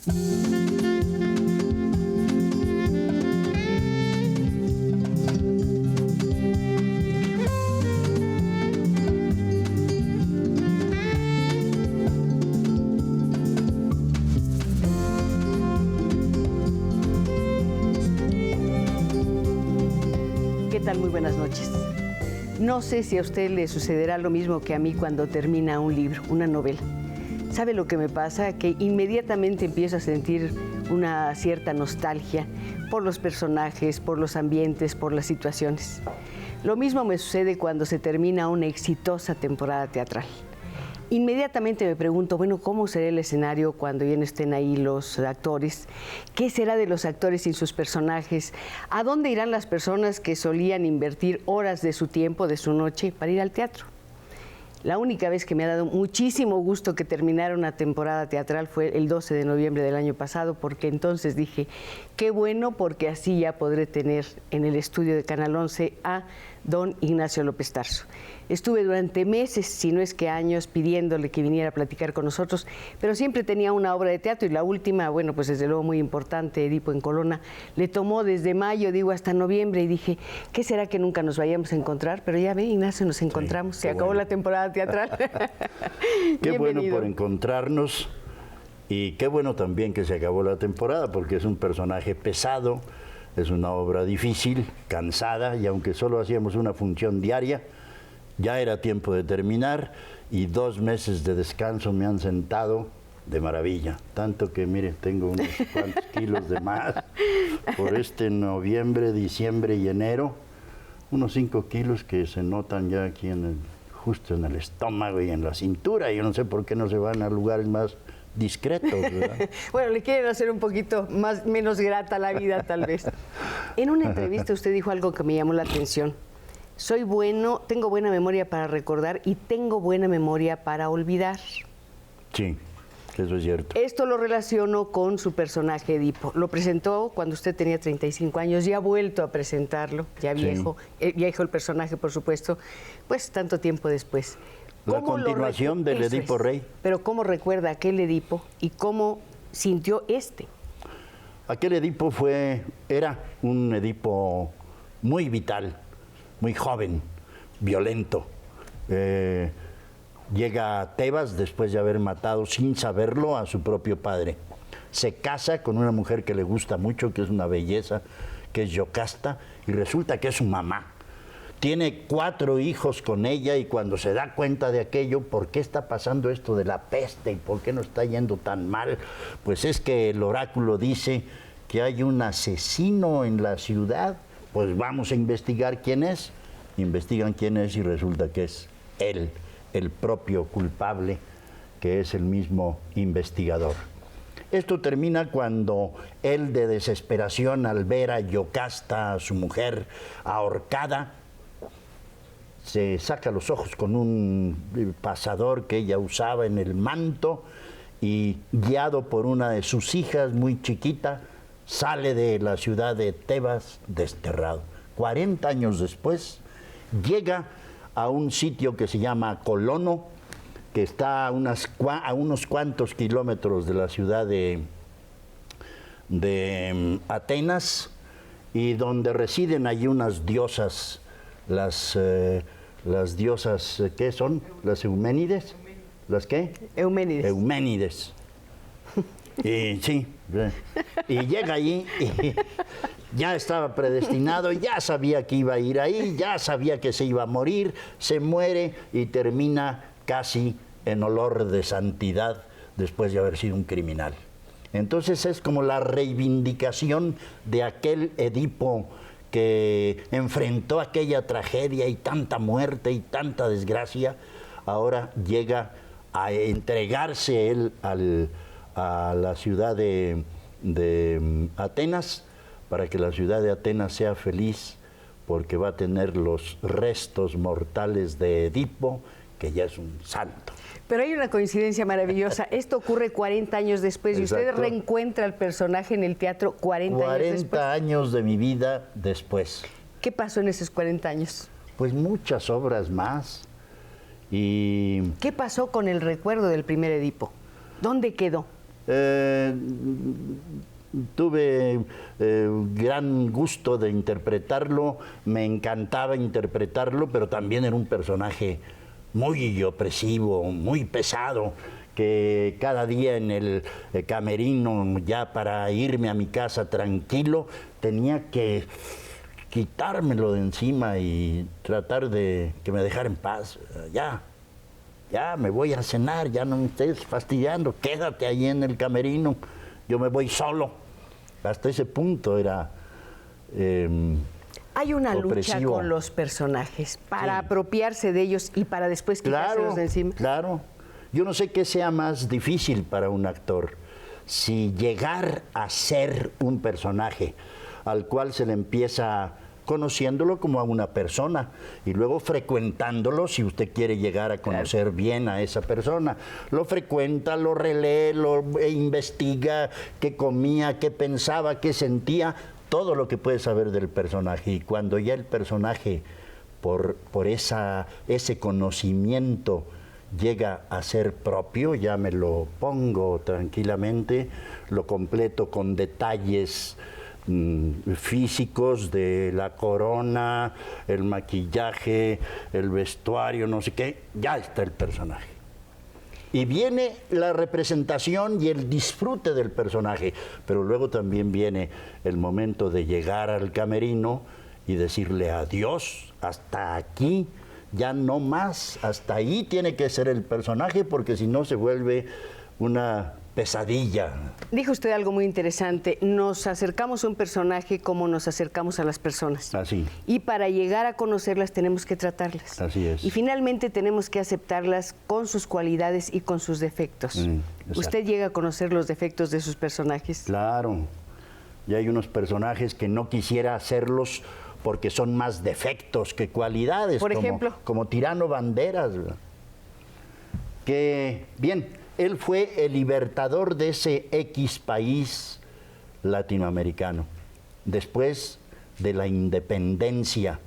¿Qué tal? Muy buenas noches. No sé si a usted le sucederá lo mismo que a mí cuando termina un libro, una novela. ¿Sabe lo que me pasa? Que inmediatamente empiezo a sentir una cierta nostalgia por los personajes, por los ambientes, por las situaciones. Lo mismo me sucede cuando se termina una exitosa temporada teatral. Inmediatamente me pregunto, bueno, ¿cómo será el escenario cuando ya no estén ahí los actores? ¿Qué será de los actores sin sus personajes? ¿A dónde irán las personas que solían invertir horas de su tiempo, de su noche, para ir al teatro? La única vez que me ha dado muchísimo gusto que terminara una temporada teatral fue el 12 de noviembre del año pasado, porque entonces dije, qué bueno, porque así ya podré tener en el estudio de Canal 11 a don Ignacio López Tarso. Estuve durante meses, si no es que años, pidiéndole que viniera a platicar con nosotros, pero siempre tenía una obra de teatro y la última, bueno, pues desde luego muy importante, Edipo en Colona, le tomó desde mayo, digo, hasta noviembre y dije, ¿qué será que nunca nos vayamos a encontrar? Pero ya ve, Ignacio, nos encontramos, sí, se acabó la temporada teatral. Qué bueno por encontrarnos y qué bueno también que se acabó la temporada porque es un personaje pesado, es una obra difícil, cansada y aunque solo hacíamos una función diaria, ya era tiempo de terminar y 2 meses de descanso me han sentado de maravilla. Tanto que, mire, tengo unos cuantos kilos de más por este noviembre, diciembre y enero. Unos 5 kilos que se notan ya aquí justo en el estómago y en la cintura. Yo no sé por qué no se van a lugares más discretos, ¿verdad? Bueno, le quieren hacer un poquito menos grata la vida, tal vez. En una entrevista usted dijo algo que me llamó la atención. Soy bueno, tengo buena memoria para recordar y tengo buena memoria para olvidar. Sí, eso es cierto. Esto lo relaciono con su personaje Edipo. Lo presentó cuando usted tenía 35 años y ha vuelto a presentarlo, ya viejo, sí. Viejo el personaje, por supuesto, pues tanto tiempo después. La continuación del Edipo Rey. Pero ¿cómo recuerda aquel Edipo y cómo sintió este? Aquel Edipo era un Edipo muy vital, muy joven, violento. Llega a Tebas después de haber matado, sin saberlo, a su propio padre. Se casa con una mujer que le gusta mucho, que es una belleza, que es Yocasta, y resulta que es su mamá. Tiene 4 hijos con ella y cuando se da cuenta de aquello, ¿por qué está pasando esto de la peste y por qué no está yendo tan mal? Pues es que el oráculo dice que hay un asesino en la ciudad. Pues vamos a investigar quién es. Investigan quién es y resulta que es él, el propio culpable, que es el mismo investigador. Esto termina cuando él, de desesperación al ver a Yocasta, a su mujer, ahorcada, se saca los ojos con un pasador que ella usaba en el manto y, guiado por una de sus hijas muy chiquita, sale de la ciudad de Tebas desterrado. 40 años después, llega a un sitio que se llama Colono, que está a unos cuantos kilómetros de la ciudad de Atenas, y donde residen allí unas diosas, las diosas, ¿qué son? ¿Las Euménides? ¿Las qué? Euménides. Euménides. Y sí, y llega allí y ya estaba predestinado, ya sabía que iba a ir ahí, ya sabía que se iba a morir, se muere y termina casi en olor de santidad después de haber sido un criminal. Entonces es como la reivindicación de aquel Edipo que enfrentó aquella tragedia y tanta muerte y tanta desgracia. Ahora llega a entregarse él a la ciudad de Atenas, para que la ciudad de Atenas sea feliz, porque va a tener los restos mortales de Edipo, que ya es un santo. Pero hay una coincidencia maravillosa. Esto ocurre 40 años después. Exacto. Y usted reencuentra al personaje en el teatro 40 años después. 40 años de mi vida después. ¿Qué pasó en esos 40 años? Pues muchas obras más. Y ¿qué pasó con el recuerdo del primer Edipo? ¿Dónde quedó? Tuve gran gusto de interpretarlo, me encantaba interpretarlo, pero también era un personaje muy opresivo, muy pesado, que cada día en el camerino, ya para irme a mi casa tranquilo, tenía que quitármelo de encima y tratar de que me dejara en paz. Ya me voy a cenar, ya no me estés fastidiando, quédate ahí en el camerino, yo me voy solo. Hasta ese punto era hay una lucha opresivo. con los personajes para Sí. apropiarse de ellos y para después quitárselos de encima. Claro. Yo no sé qué sea más difícil para un actor, si llegar a ser un personaje al cual se le empieza conociéndolo como a una persona y luego frecuentándolo si usted quiere llegar a conocer bien a esa persona. Lo frecuenta, lo relee, lo investiga, qué comía, qué pensaba, qué sentía, todo lo que puede saber del personaje. Y cuando ya el personaje, por ese conocimiento, llega a ser propio, ya me lo pongo tranquilamente, lo completo con detalles físicos de la corona, el maquillaje, el vestuario, no sé qué, ya está el personaje. Y viene la representación y el disfrute del personaje, pero luego también viene el momento de llegar al camerino y decirle adiós, hasta aquí, ya no más, hasta ahí tiene que ser el personaje, porque si no se vuelve una pesadilla. Dijo usted algo muy interesante, nos acercamos a un personaje como nos acercamos a las personas. Así. Y para llegar a conocerlas tenemos que tratarlas. Así es. Y finalmente tenemos que aceptarlas con sus cualidades y con sus defectos. Exacto. ¿Usted llega a conocer los defectos de sus personajes? Claro. Y hay unos personajes que no quisiera hacerlos porque son más defectos que cualidades. Por ejemplo. Como Tirano Banderas, ¿verdad? Que, bien, él fue el libertador de ese X país latinoamericano, después de la independencia.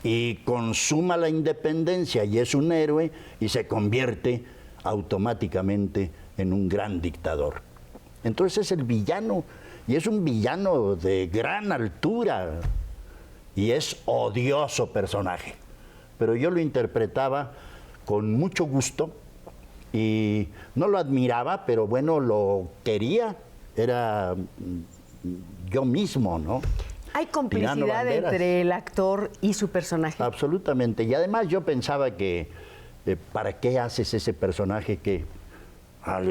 Y consuma la independencia y es un héroe y se convierte automáticamente en un gran dictador. Entonces es el villano, y es un villano de gran altura, y es odioso personaje. Pero yo lo interpretaba con mucho gusto, y no lo admiraba, pero bueno, lo quería, era yo mismo, ¿no? ¿Hay Tirano complicidad Banderas. entre el actor y su personaje? Absolutamente, y además yo pensaba que, ¿para qué haces ese personaje que...?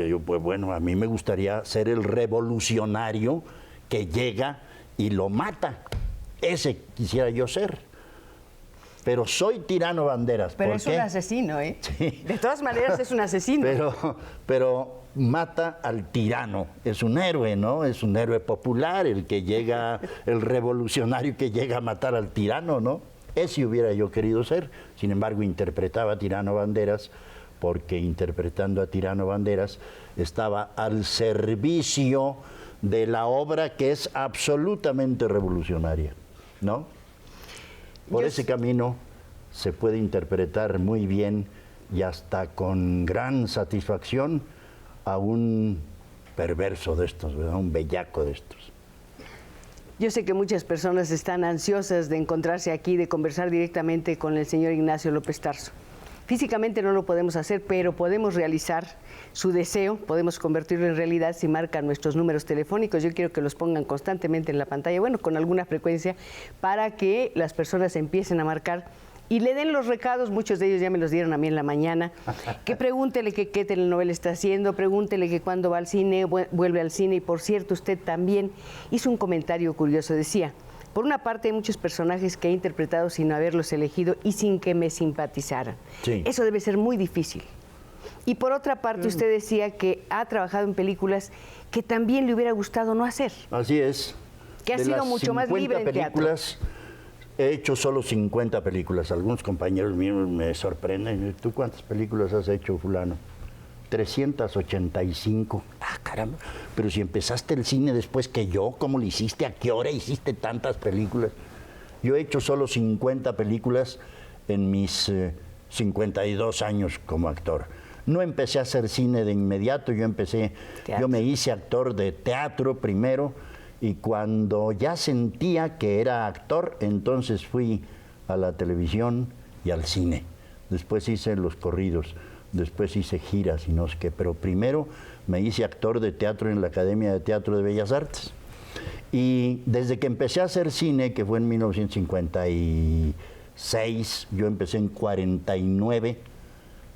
Yo, pues bueno, a mí me gustaría ser el revolucionario que llega y lo mata. Ese quisiera yo ser. Pero soy Tirano Banderas. Pero ¿por es qué? un asesino, ¿eh? Sí. De todas maneras es un asesino. Pero mata al tirano. Es un héroe, ¿no? Es un héroe popular, el que llega, el revolucionario que llega a matar al tirano, ¿no? Ese hubiera yo querido ser. Sin embargo, interpretaba a Tirano Banderas, porque interpretando a Tirano Banderas estaba al servicio de la obra que es absolutamente revolucionaria, ¿no? Por ese camino se puede interpretar muy bien y hasta con gran satisfacción a un perverso de estos, ¿verdad? Un bellaco de estos. Yo sé que muchas personas están ansiosas de encontrarse aquí, de conversar directamente con el señor Ignacio López Tarso. Físicamente no lo podemos hacer, pero podemos realizar su deseo, podemos convertirlo en realidad si marcan nuestros números telefónicos. Yo quiero que los pongan constantemente en la pantalla, bueno, con alguna frecuencia, para que las personas empiecen a marcar y le den los recados. Muchos de ellos ya me los dieron a mí en la mañana. Que pregúntele que qué telenovela está haciendo, pregúntele que cuándo va al cine, vuelve al cine. Y por cierto, usted también hizo un comentario curioso, decía: por una parte hay muchos personajes que he interpretado sin haberlos elegido y sin que me simpatizaran. Sí. Eso debe ser muy difícil. Y por otra parte usted decía que ha trabajado en películas que también le hubiera gustado no hacer. Así es. Que ha De sido las mucho más 50 libre en teatro. películas, he hecho solo 50 películas. Algunos compañeros míos me sorprenden. ¿Tú cuántas películas has hecho, fulano? 385. Ah, caramba. Pero si empezaste el cine después que yo, ¿cómo lo hiciste? ¿A qué hora hiciste tantas películas? Yo he hecho solo 50 películas en mis 52 años como actor. No empecé a hacer cine de inmediato, yo me hice actor de teatro primero, y cuando ya sentía que era actor, entonces fui a la televisión y al cine. Después hice los corridos, después hice giras y no sé qué, pero primero me hice actor de teatro en la Academia de Teatro de Bellas Artes. Y desde que empecé a hacer cine, que fue en 1956, yo empecé en 49,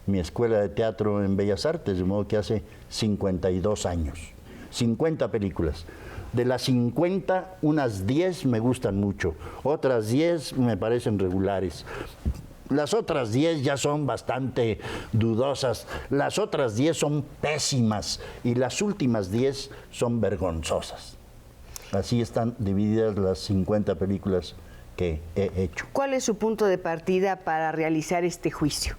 mi escuela de teatro en Bellas Artes, de modo que hace 52 años, 50 películas. De las 50, unas 10 me gustan mucho, otras 10 me parecen regulares. Las otras 10 ya son bastante dudosas, las otras 10 son pésimas y las últimas 10 son vergonzosas. Así están divididas las 50 películas que he hecho. ¿Cuál es su punto de partida para realizar este juicio?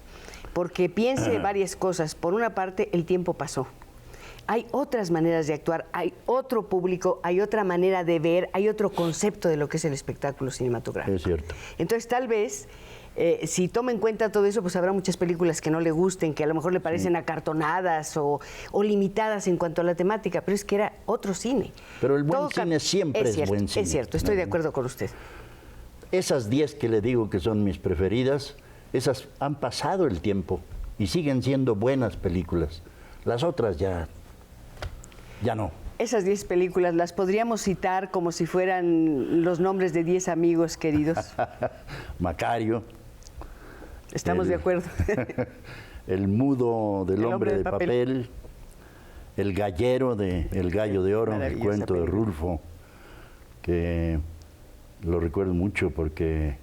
Porque piense varias cosas. Por una parte, el tiempo pasó. Hay otras maneras de actuar, hay otro público, hay otra manera de ver, hay otro concepto de lo que es el espectáculo cinematográfico. Es cierto. Entonces, tal vez, si toma en cuenta todo eso, pues habrá muchas películas que no le gusten, que a lo mejor le parecen acartonadas o limitadas en cuanto a la temática, pero es que era otro cine. Pero el buen cine siempre es buen cine. Es cierto, estoy de acuerdo con usted. Esas 10 que le digo que son mis preferidas, esas han pasado el tiempo y siguen siendo buenas películas. Las otras ya no. Esas 10 películas las podríamos citar como si fueran los nombres de 10 amigos queridos. Macario. Estamos de acuerdo. El mudo del hombre de papel. El gallero de El gallo de oro, el cuento de Rulfo, que lo recuerdo mucho porque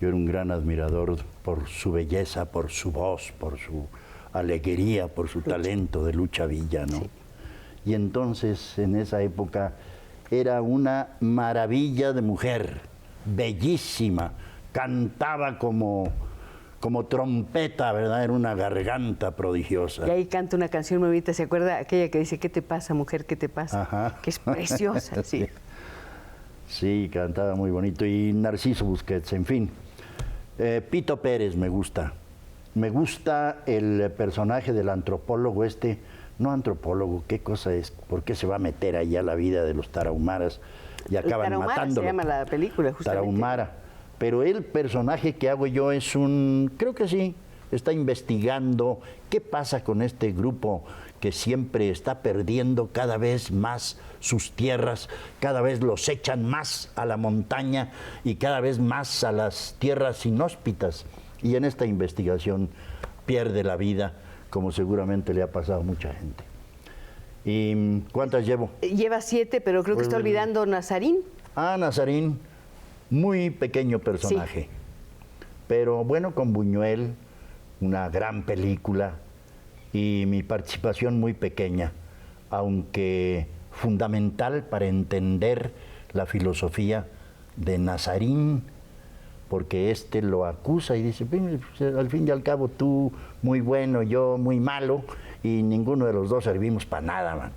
yo era un gran admirador por su belleza, por su voz, por su alegría, por su talento de Lucha Villa, ¿no? Sí. Y entonces, en esa época, era una maravilla de mujer, bellísima, cantaba como trompeta, ¿verdad? Era una garganta prodigiosa. Y ahí canta una canción muy bonita, ¿se acuerda? Aquella que dice, ¿qué te pasa, mujer? ¿Qué te pasa? Ajá. Que es preciosa, sí. Sí, cantaba muy bonito. Y Narciso Busquets, en fin. Pito Pérez me gusta. Me gusta el personaje del antropólogo no antropólogo, ¿qué cosa es? ¿Por qué se va a meter ahí a la vida de los tarahumaras y acaban matándolo? Se llama la película, justamente. Tarahumara. Pero el personaje que hago yo creo que sí, está investigando qué pasa con este grupo que siempre está perdiendo cada vez más sus tierras, cada vez los echan más a la montaña y cada vez más a las tierras inhóspitas. Y en esta investigación pierde la vida, como seguramente le ha pasado a mucha gente. ¿Y cuántas llevo? Lleva 7, pero creo que está olvidando Nazarín. Nazarín, muy pequeño personaje. Sí. Pero bueno, con Buñuel, una gran película, y mi participación muy pequeña, aunque fundamental para entender la filosofía de Nazarín, porque lo acusa y dice, al fin y al cabo tú muy bueno, yo muy malo, y ninguno de los dos servimos para nada, man.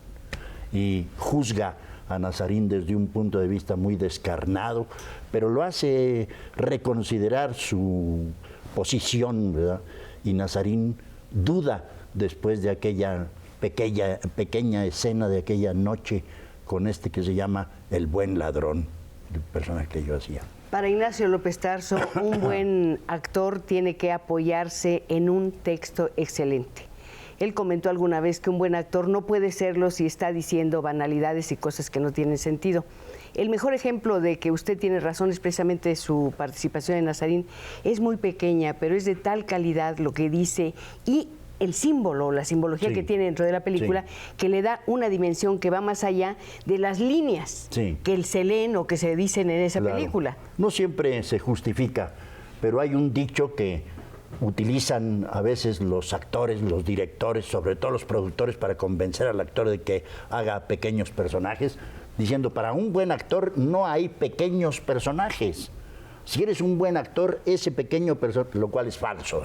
Y juzga a Nazarín desde un punto de vista muy descarnado, pero lo hace reconsiderar su posición, ¿verdad? Y Nazarín duda después de aquella pequeña escena de aquella noche con que se llama El Buen Ladrón, el personaje que yo hacía. Para Ignacio López Tarso, un buen actor tiene que apoyarse en un texto excelente. Él comentó alguna vez que un buen actor no puede serlo si está diciendo banalidades y cosas que no tienen sentido. El mejor ejemplo de que usted tiene razón es precisamente su participación en Nazarín. Es muy pequeña, pero es de tal calidad lo que dice y el símbolo, la simbología que tiene dentro de la película, que le da una dimensión que va más allá de las líneas que se leen o que se dicen en esa película. No siempre se justifica, pero hay un dicho que utilizan a veces los actores, los directores, sobre todo los productores, para convencer al actor de que haga pequeños personajes, diciendo, para un buen actor no hay pequeños personajes. Si eres un buen actor, ese pequeño personaje, lo cual es falso,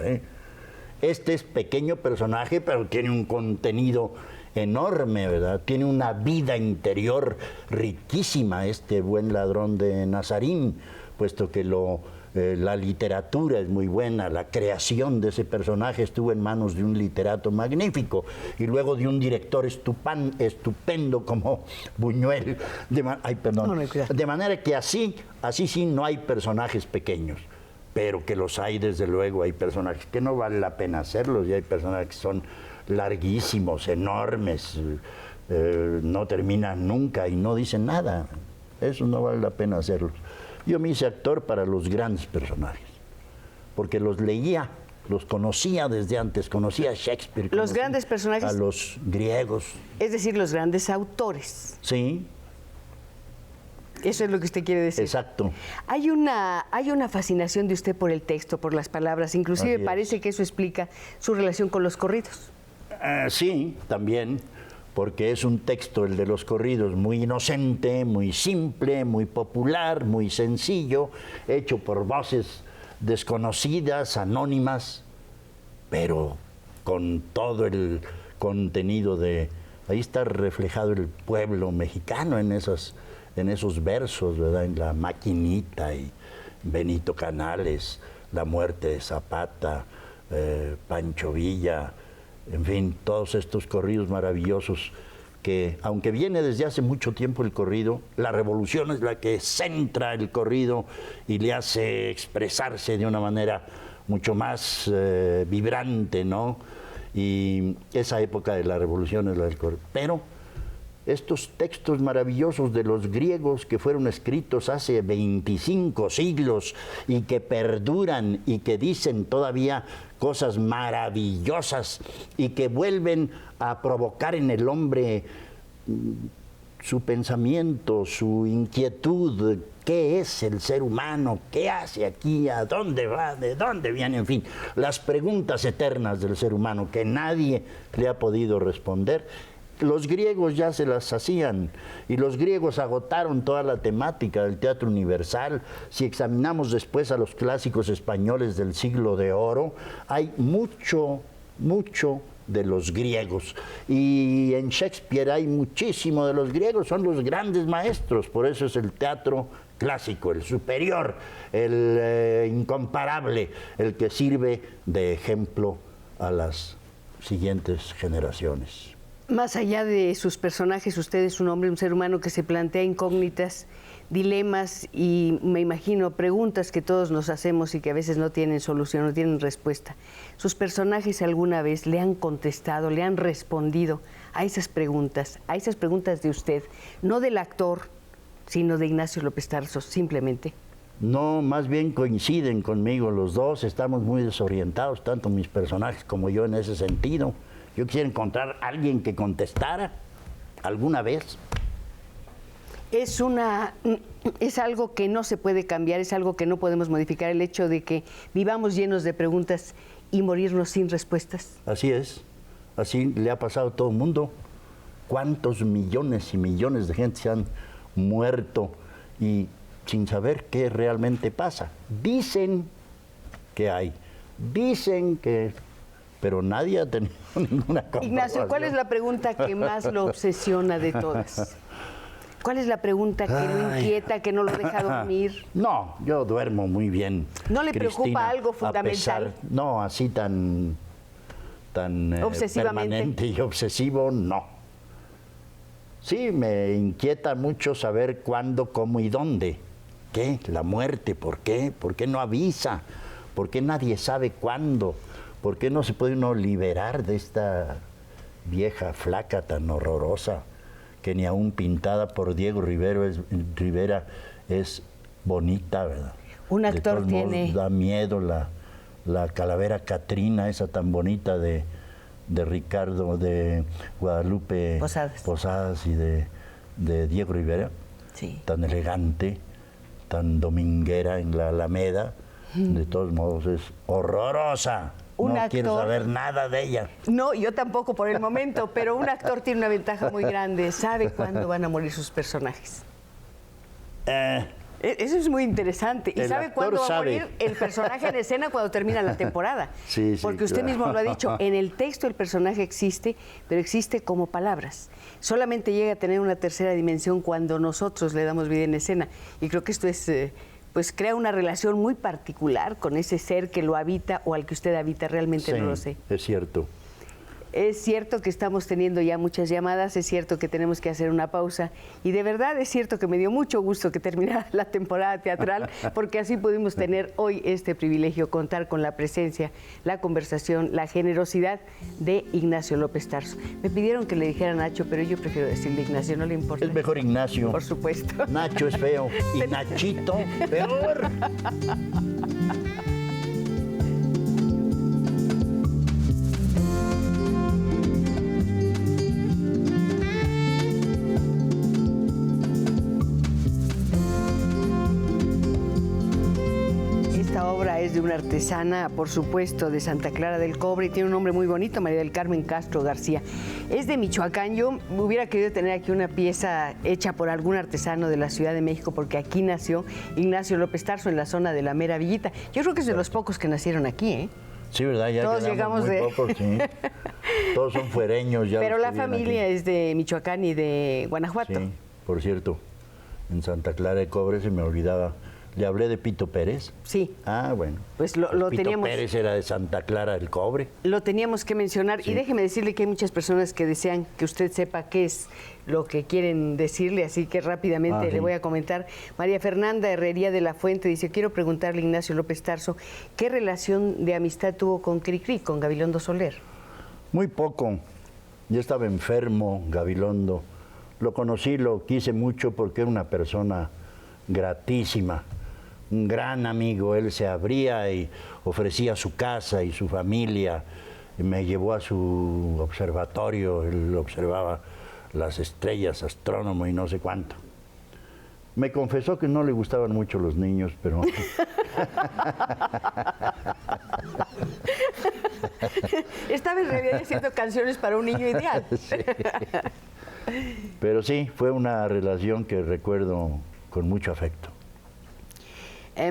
Este es pequeño personaje, pero tiene un contenido enorme, ¿verdad? Tiene una vida interior riquísima, este buen ladrón de Nazarín, puesto que lo La literatura es muy buena, la creación de ese personaje estuvo en manos de un literato magnífico y luego de un director estupendo como Buñuel. De manera que así sí no hay personajes pequeños, pero que los hay, desde luego, hay personajes que no vale la pena hacerlos y hay personajes que son larguísimos, enormes, no terminan nunca y no dicen nada. Eso no vale la pena hacerlos. Yo me hice actor para los grandes personajes, porque los leía, los conocía desde antes, conocía a Shakespeare. Los grandes personajes. A los griegos. Es decir, los grandes autores. Sí. Eso es lo que usted quiere decir. Exacto. Hay una fascinación de usted por el texto, por las palabras, inclusive parece que eso explica su relación con los corridos. Sí, también. Porque es un texto, el de los corridos, muy inocente, muy simple, muy popular, muy sencillo, hecho por voces desconocidas, anónimas, pero con todo el contenido de... Ahí está reflejado el pueblo mexicano en esos versos, ¿verdad? En La Maquinita y Benito Canales, La Muerte de Zapata, Pancho Villa... En fin, todos estos corridos maravillosos que, aunque viene desde hace mucho tiempo el corrido, la revolución es la que centra el corrido y le hace expresarse de una manera mucho más vibrante, ¿no? Y esa época de la revolución es la del corrido. Pero estos textos maravillosos de los griegos que fueron escritos hace 25 siglos y que perduran y que dicen todavía cosas maravillosas y que vuelven a provocar en el hombre su pensamiento, su inquietud, qué es el ser humano, qué hace aquí, a dónde va, de dónde viene, en fin, las preguntas eternas del ser humano que nadie le ha podido responder. Los griegos ya se las hacían y los griegos agotaron toda la temática del teatro universal. Si examinamos después a los clásicos españoles del siglo de oro, hay mucho de los griegos. Y en Shakespeare hay muchísimo de los griegos, son los grandes maestros, por eso es el teatro clásico, el superior, el incomparable, el que sirve de ejemplo a las siguientes generaciones. Más allá de sus personajes, usted es un hombre, un ser humano que se plantea incógnitas, dilemas y, me imagino, preguntas que todos nos hacemos y que a veces no tienen solución, no tienen respuesta. ¿Sus personajes alguna vez le han contestado, le han respondido a esas preguntas de usted, no del actor, sino de Ignacio López Tarso, simplemente? No, más bien coinciden conmigo los dos, estamos muy desorientados, tanto mis personajes como yo en ese sentido. Yo quisiera encontrar a alguien que contestara alguna vez. Es algo que no se puede cambiar, es algo que no podemos modificar, el hecho de que vivamos llenos de preguntas y morirnos sin respuestas. Así es, así le ha pasado a todo el mundo. ¿Cuántos millones y millones de gente se han muerto y sin saber qué realmente pasa? Dicen que hay, dicen que... pero nadie ha tenido ninguna comprobación. Ignacio, ¿cuál es la pregunta que más lo obsesiona de todas? ¿Cuál es la pregunta que lo inquieta, que no lo deja dormir? No, yo duermo muy bien. ¿No le Cristina, preocupa algo fundamental? No, así tan permanente y obsesivo, no. Sí, me inquieta mucho saber cuándo, cómo y dónde. ¿Qué? La muerte, ¿por qué? ¿Por qué no avisa? ¿Por qué nadie sabe cuándo? ¿Por qué no se puede uno liberar de esta vieja flaca tan horrorosa que ni aún pintada por Diego Rivera es bonita, ¿verdad? Un actor tiene... Da miedo la calavera Catrina, esa tan bonita de Ricardo, de Guadalupe Posadas y de Diego Rivera, sí. Tan elegante, tan dominguera en la Alameda, de todos modos es horrorosa. No quiero saber nada de ella. No, yo tampoco por el momento, pero un actor tiene una ventaja muy grande, sabe cuándo van a morir sus personajes. Eso es muy interesante. Y sabe cuándo va a morir el personaje en escena cuando termina la temporada. Sí, porque usted mismo lo ha dicho, en el texto el personaje existe, pero existe como palabras. Solamente llega a tener una tercera dimensión cuando nosotros le damos vida en escena. Y creo que esto es pues crea una relación muy particular con ese ser que lo habita o al que usted habita, realmente Sí, no lo sé. es cierto. Es cierto que estamos teniendo ya muchas llamadas, es cierto que tenemos que hacer una pausa y de verdad es cierto que me dio mucho gusto que terminara la temporada teatral porque así pudimos tener hoy este privilegio, contar con la presencia, la conversación, la generosidad de Ignacio López Tarso. Me pidieron que le dijera Nacho, pero yo prefiero decirle Ignacio, no le importa. Es mejor Ignacio. Por supuesto. Nacho es feo y Nachito peor. Es de una artesana, por supuesto, de Santa Clara del Cobre y tiene un nombre muy bonito, María del Carmen Castro García. Es de Michoacán. Yo hubiera querido tener aquí una pieza hecha por algún artesano de la Ciudad de México porque aquí nació Ignacio López Tarso en la zona de la Mera Villita. Yo creo que es de los pocos que nacieron aquí, ¿eh? Sí, ¿verdad? Ya todos llegamos muy de... pocos, sí. Todos son fuereños ya. Pero los la que viven familia aquí. es de Michoacán y de Guanajuato. Sí, por cierto, en Santa Clara del Cobre se me olvidaba. ¿Le hablé de Pito Pérez? Sí. Ah, bueno. Pues lo Pito teníamos... Pérez era de Santa Clara del Cobre. Lo teníamos que mencionar Sí. y déjeme decirle que hay muchas personas que desean que usted sepa qué es lo que quieren decirle, así que rápidamente Sí. le voy a comentar. María Fernanda Herrería de la Fuente dice, quiero preguntarle a Ignacio López Tarso, ¿qué relación de amistad tuvo con Cricri, con Gabilondo Soler? Muy poco. Yo estaba enfermo, Gabilondo. Lo conocí, lo quise mucho porque era una persona gratísima. Un gran amigo, él se abría y ofrecía su casa y su familia. Y me llevó a su observatorio, él observaba las estrellas, astrónomo y no sé cuánto. Me confesó que no le gustaban mucho los niños, pero... Estaba en realidad haciendo canciones para un niño ideal. Sí. Pero sí, fue una relación que recuerdo con mucho afecto.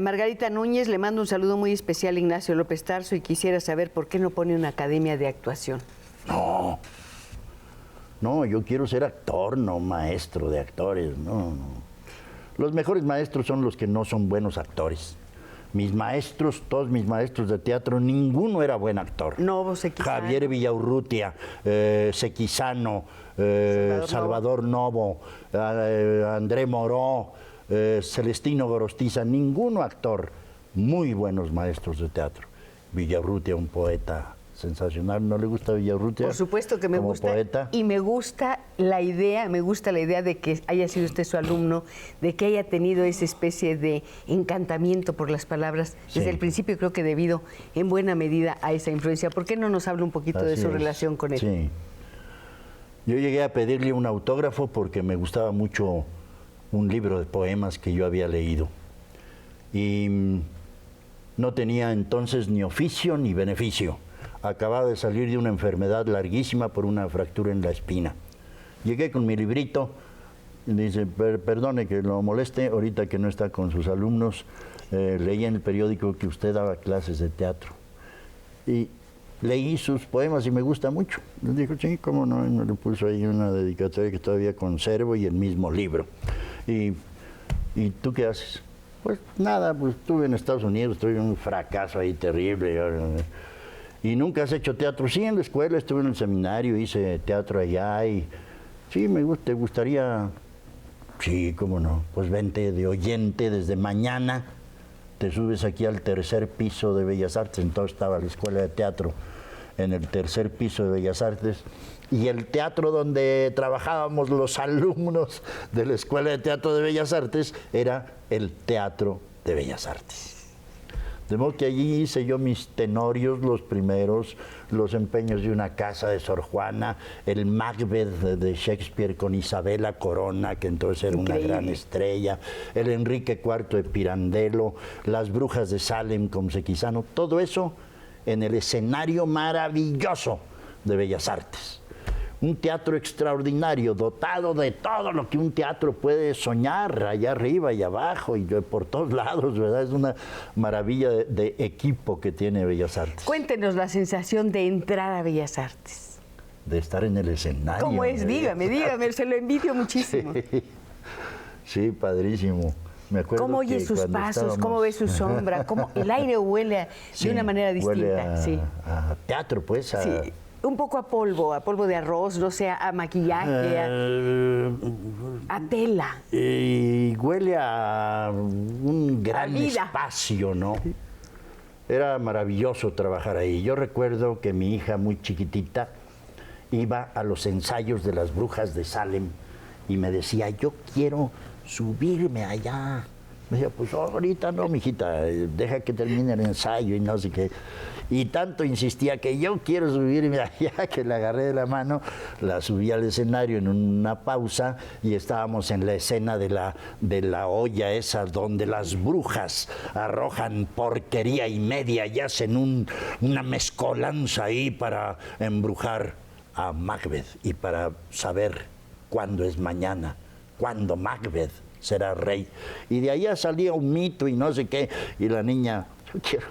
Margarita Núñez, le mando un saludo muy especial a Ignacio López Tarso y quisiera saber por qué no pone una academia de actuación. No, yo quiero ser actor, no maestro de actores, no. Los mejores maestros son los que no son buenos actores. Mis maestros, todos mis maestros de teatro, ninguno era buen actor. Novo, Sequizano. Javier Villaurrutia, Sequizano, Salvador Novo, André Moró, Celestino Gorostiza, ninguno actor. Muy buenos maestros de teatro. Villaurrutia, un poeta sensacional. ¿No le gusta Villaurrutia? Por supuesto que me como gusta. Poeta? Y me gusta la idea de que haya sido usted su alumno, de que haya tenido esa especie de encantamiento por las palabras desde Sí. el principio, creo que debido en buena medida a esa influencia. ¿Por qué no nos habla un poquito de Así su es. relación con él? Sí. Yo llegué a pedirle un autógrafo porque me gustaba mucho un libro de poemas que yo había leído. Y no tenía entonces ni oficio ni beneficio. Acababa de salir de una enfermedad larguísima por una fractura en la espina. Llegué con mi librito y dice, perdone que lo moleste, ahorita que no está con sus alumnos, leí en el periódico que usted daba clases de teatro. Y leí sus poemas y me gusta mucho. Le dijo, sí, cómo no, y me le puso ahí una dedicatoria que todavía conservo y el mismo libro. ¿Y tú qué haces? Pues nada, pues estuve en Estados Unidos, tuve un fracaso ahí terrible. ¿Y nunca has hecho teatro? Sí, en la escuela, estuve en el seminario, hice teatro allá y sí, te gustaría. Sí, cómo no. Pues vente de oyente desde mañana, te subes aquí al tercer piso de Bellas Artes, entonces estaba la escuela de teatro en el tercer piso de Bellas Artes, y el teatro donde trabajábamos los alumnos de la Escuela de Teatro de Bellas Artes era el Teatro de Bellas Artes. De modo que allí hice yo mis tenorios, los primeros, los empeños de una casa de Sor Juana, el Macbeth de Shakespeare con Isabela Corona, que entonces era una gran estrella, el Enrique IV de Pirandello, las Brujas de Salem con Sequizano, todo eso en el escenario maravilloso de Bellas Artes. Un teatro extraordinario, dotado de todo lo que un teatro puede soñar, allá arriba y abajo y por todos lados, ¿verdad? Es una maravilla de equipo que tiene Bellas Artes. Cuéntenos la sensación de entrar a Bellas Artes. De estar en el escenario. ¿Cómo es? Dígame, se lo envidio muchísimo. Sí, sí, padrísimo. Me acuerdo ¿Cómo oye que sus cuando pasos? ¿Cómo ve su sombra? ¿Cómo el aire huele Sí, de una manera huele distinta? Sí. a teatro, pues. Sí. Un poco a polvo de arroz, no sé, a maquillaje, a tela. Y huele a un gran vida. espacio, ¿no? Era maravilloso trabajar ahí. Yo recuerdo que mi hija muy chiquitita iba a los ensayos de las brujas de Salem y me decía, yo quiero subirme allá. Me decía, pues ahorita no, mijita, deja que termine el ensayo y no sé qué. Y tanto insistía que yo quiero subirme allá, que la agarré de la mano, la subí al escenario en una pausa y estábamos en la escena de la olla esa donde las brujas arrojan porquería y media y hacen una mezcolanza ahí para embrujar a Macbeth y para saber cuándo es mañana, cuándo Macbeth será rey. Y de ahí salía un mito y no sé qué, y la niña, yo quiero,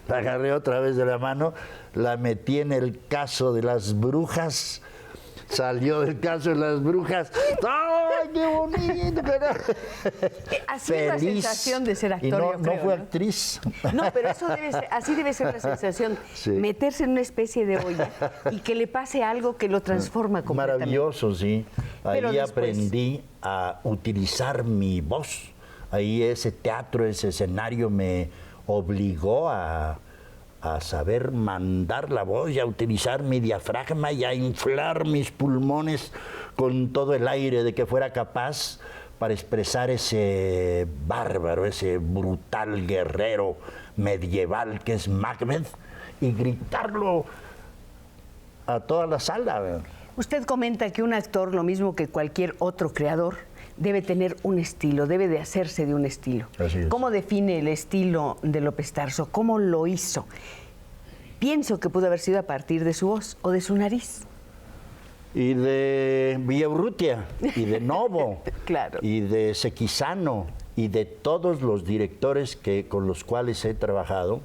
la agarré otra vez de la mano, la metí en el caso de las brujas, salió del caso de las brujas, ¡ay, qué bonito! Así es la sensación de ser actor, y no, yo creo, no fue ¿no? actriz. No, pero eso debe ser, así debe ser la sensación, Sí. meterse en una especie de olla y que le pase algo que lo transforma completamente. Maravilloso, sí. Pero Ahí después- aprendí a utilizar mi voz. Ahí ese teatro, ese escenario me obligó a saber mandar la voz y a utilizar mi diafragma y a inflar mis pulmones con todo el aire de que fuera capaz para expresar ese bárbaro, ese brutal guerrero medieval que es Macbeth y gritarlo a toda la sala. Usted comenta que un actor, lo mismo que cualquier otro creador, debe tener un estilo, debe de hacerse de un estilo. Así es. ¿Cómo define el estilo de López Tarso? ¿Cómo lo hizo? Pienso que pudo haber sido a partir de su voz o de su nariz. Y de Villaurrutia, y de Novo, Claro. y de Sequizano, y de todos los directores con los cuales he trabajado,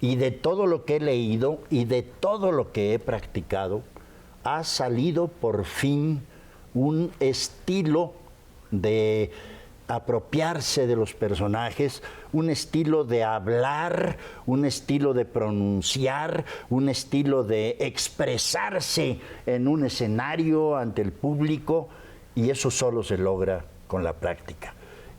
y de todo lo que he leído, y de todo lo que he practicado, ha salido por fin un estilo de apropiarse de los personajes, un estilo de hablar, un estilo de pronunciar, un estilo de expresarse en un escenario ante el público, y eso solo se logra con la práctica.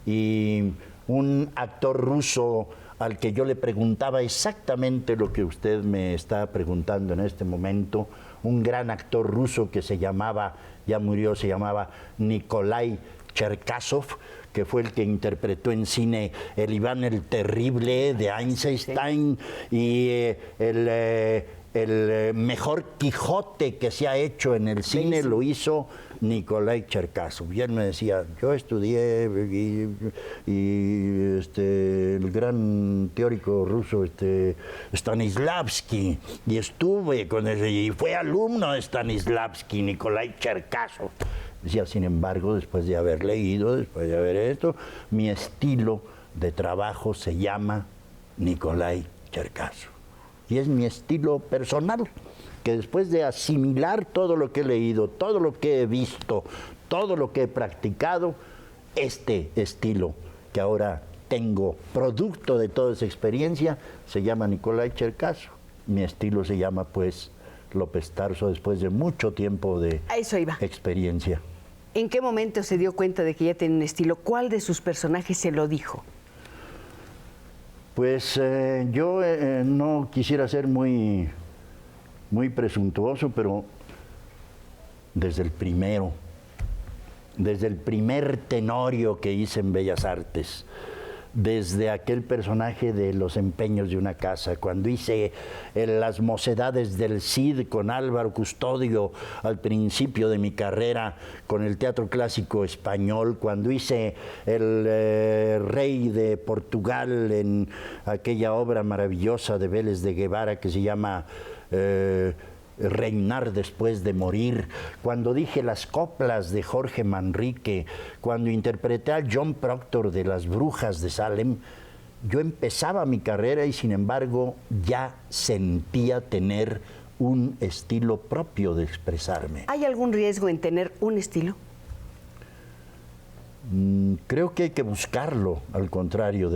Y un actor ruso al que yo le preguntaba exactamente lo que usted me está preguntando en este momento, un gran actor ruso que se llamaba, ya murió, se llamaba Nikolai Cherkasov, que fue el que interpretó en cine el Iván el Terrible de Einstein y el mejor Quijote que se ha hecho en el cine lo hizo Nikolai Cherkasov. Y él me decía, yo estudié y el gran teórico ruso Stanislavski, y estuve con ese, y fue alumno de Stanislavski, Nikolai Cherkasov. Decía, sin embargo, después de haber leído, después de haber esto, mi estilo de trabajo se llama Nikolai Cherkasov. Y es mi estilo personal, que después de asimilar todo lo que he leído, todo lo que he visto, todo lo que he practicado, este estilo que ahora tengo, producto de toda esa experiencia, se llama Nikolai Cherkasov. Mi estilo se llama, pues, López Tarso, después de mucho tiempo de A eso iba. experiencia. ¿En qué momento se dio cuenta de que ya tenía un estilo? ¿Cuál de sus personajes se lo dijo? Pues yo no quisiera ser muy presuntuoso, pero desde el primer Tenorio que hice en Bellas Artes, desde aquel personaje de Los empeños de una casa, cuando hice Las mocedades del Cid con Álvaro Custodio al principio de mi carrera con el teatro clásico español, cuando hice El Rey de Portugal en aquella obra maravillosa de Vélez de Guevara que se llama Reinar después de morir, cuando dije las coplas de Jorge Manrique, cuando interpreté a John Proctor de Las Brujas de Salem, yo empezaba mi carrera y sin embargo ya sentía tener un estilo propio de expresarme. ¿Hay algún riesgo en tener un estilo? Creo que hay que buscarlo, al contrario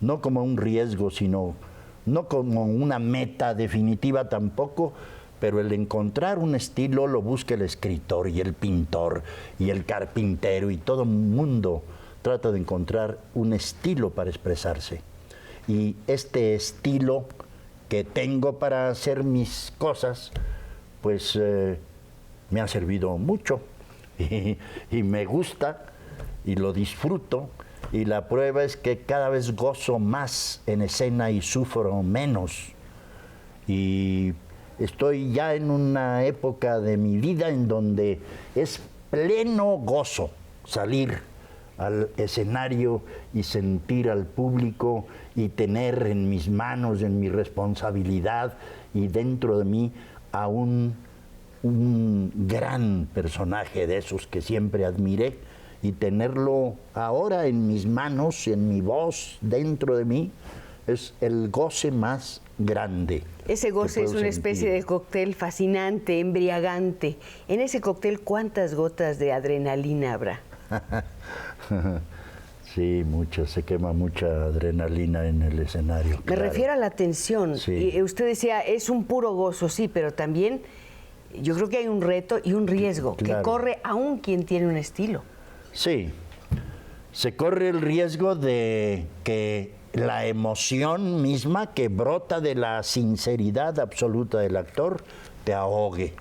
no como un riesgo, sino no como una meta definitiva tampoco, pero el encontrar un estilo lo busca el escritor y el pintor y el carpintero y todo el mundo trata de encontrar un estilo para expresarse. Y este estilo que tengo para hacer mis cosas, pues me ha servido mucho y me gusta y lo disfruto, y la prueba es que cada vez gozo más en escena y sufro menos. Y estoy ya en una época de mi vida en donde es pleno gozo salir al escenario y sentir al público y tener en mis manos, en mi responsabilidad y dentro de mí a un gran personaje de esos que siempre admiré, y tenerlo ahora en mis manos, en mi voz, dentro de mí, es el goce más grande. Ese goce es una especie de cóctel fascinante, embriagante. En ese cóctel, ¿cuántas gotas de adrenalina habrá? Sí, se quema mucha adrenalina en el escenario. Me refiero a la tensión. Sí. Y usted decía, es un puro gozo, sí, pero también yo creo que hay un reto y un riesgo que corre aún quien tiene un estilo. Sí, se corre el riesgo de que la emoción misma que brota de la sinceridad absoluta del actor te ahogue.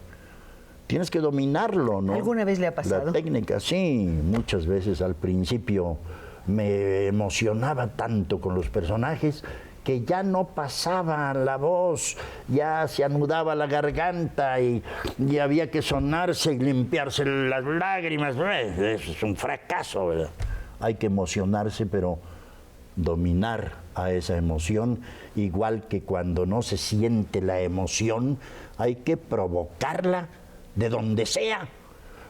Tienes que dominarlo, ¿no? ¿Alguna vez le ha pasado? La técnica, sí, muchas veces al principio me emocionaba tanto con los personajes que ya no pasaba la voz, ya se anudaba la garganta y había que sonarse y limpiarse las lágrimas. Eso es un fracaso, ¿verdad? Hay que emocionarse, pero dominar a esa emoción, igual que cuando no se siente la emoción, hay que provocarla de donde sea.